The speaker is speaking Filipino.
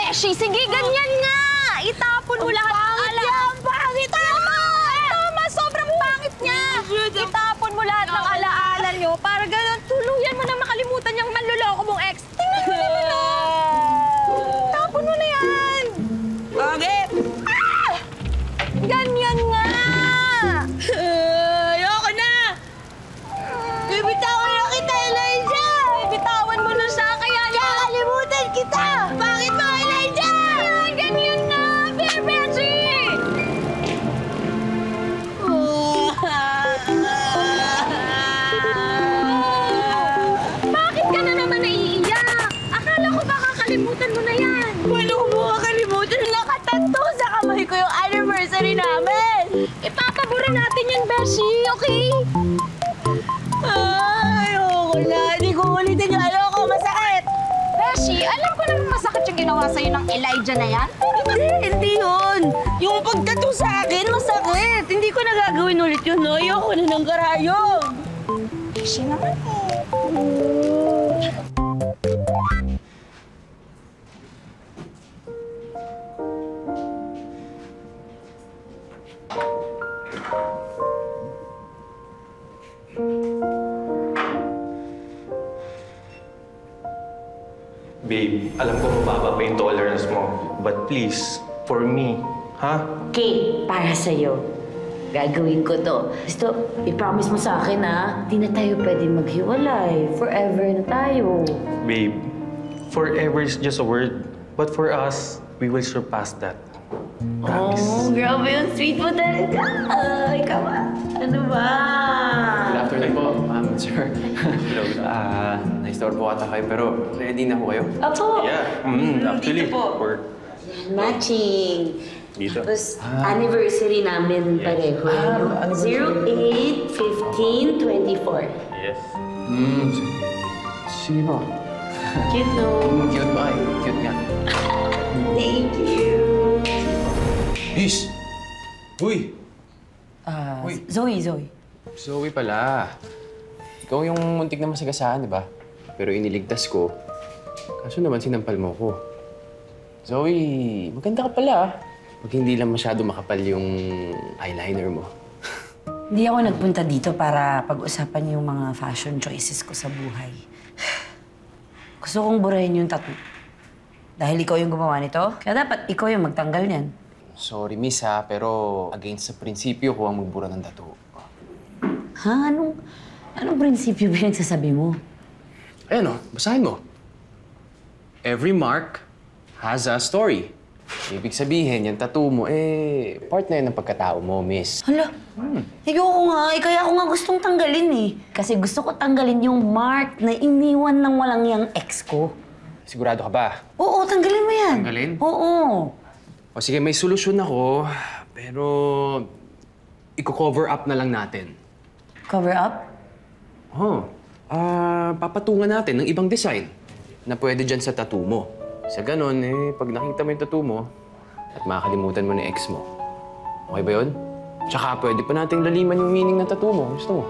Beshi, sige, ganyan nga! Itapon mo lahat ng alaala. Pangit! Tama! Sobrang pangit niya! Itapon mo lahat ng alaala niyo para ganun tuluyan mo na makalimutan yung manluloko mong ex. Tingnan mo naman, oh! Tapon mo na yan! Bakit? Ah! Ganyan nga! Ayoko na! Bibitawan na kita, Elijah! Bitawan mo na siya, kaya Kakalimutan kita! Bakit mo, Elijah? ganyan nga! Beshi! Bakit ka na naman naiiyak? Akala ko ba kakalimutan mo na yan? Wala ko mo kakalimutan. Nakatato sa kamay ko yung anniversary namin! Ipapabura natin yan, Beshi, okay? Ayoko na. Hindi ko ulitin yung ayoko. Masakit! Beshi, alam ko naman masakit yung ginawa sa'yo ng Elijah na yan. Hindi yun. Yung pagtato sa akin, masakit. Hindi ko na gagawin ulit yun. Ayoko na ng karayom. Beshi naman eh. Babe, alam ko mababa pa yung tolerance mo. But please, for me, ha? Okay, para sa'yo. Gagawin ko to. Gusto, i-promise mo sa akin, ha? Di na tayo pwede maghiwalay. Forever na tayo. Babe, forever is just a word. But for us, we will surpass that. Promise. Oh, grabe yung sweet mo talaga. Ikaw ba? Ano ba? Good afternoon po, sir. Hello. Naistorbo ata kayo, pero ready na po kayo? Opo. Yeah, actually, Dito po. we're Matching. dito. Tapos, anniversary namin pareho. 08, 15, 24. Yes. Sige po. Cute, no? Cute ba kayo? Cute nga. Thank you. Miss! Uy! Uy. Zoe. Zoe pala. Ikaw yung muntik na masagasaan, di ba? Pero iniligtas ko. Kaso naman sinampal mo ko. Zoe, maganda ka pala. Pag hindi lang masyado makapal yung eyeliner mo. Hindi ako nagpunta dito para pag-usapan yung mga fashion choices ko sa buhay. Gusto kong burahin yung tattoo. Dahil ikaw yung gumawa nito, kaya dapat ikaw yung magtanggal niyan. Sorry, miss ha, pero against sa prinsipyo ko ang magbura ng tattoo. Ha? Anong prinsipyo ba yung sasabi mo? Ayan o, basahin mo. Every mark has a story. Ibig sabihin, yung tattoo mo, part na yun ng pagkatao mo, miss. Hala, ayoko nga. Kaya ako nga gustong tanggalin eh. Kasi gusto ko tanggalin yung mark na iniwan ng walang yang ex ko. Sigurado ka ba? Oo, tanggalin mo yan. Tanggalin? Oo. O sige, may solusyon ako, pero i-cover up na lang natin. Cover up? Papatungan natin ng ibang design na pwede dyan sa tattoo mo. Sa ganon, pag nakita mo yung tattoo mo at makakalimutan mo na ex mo. Okay ba yun? Tsaka pwede pa nating laliman yung meaning ng tattoo mo. Gusto mo?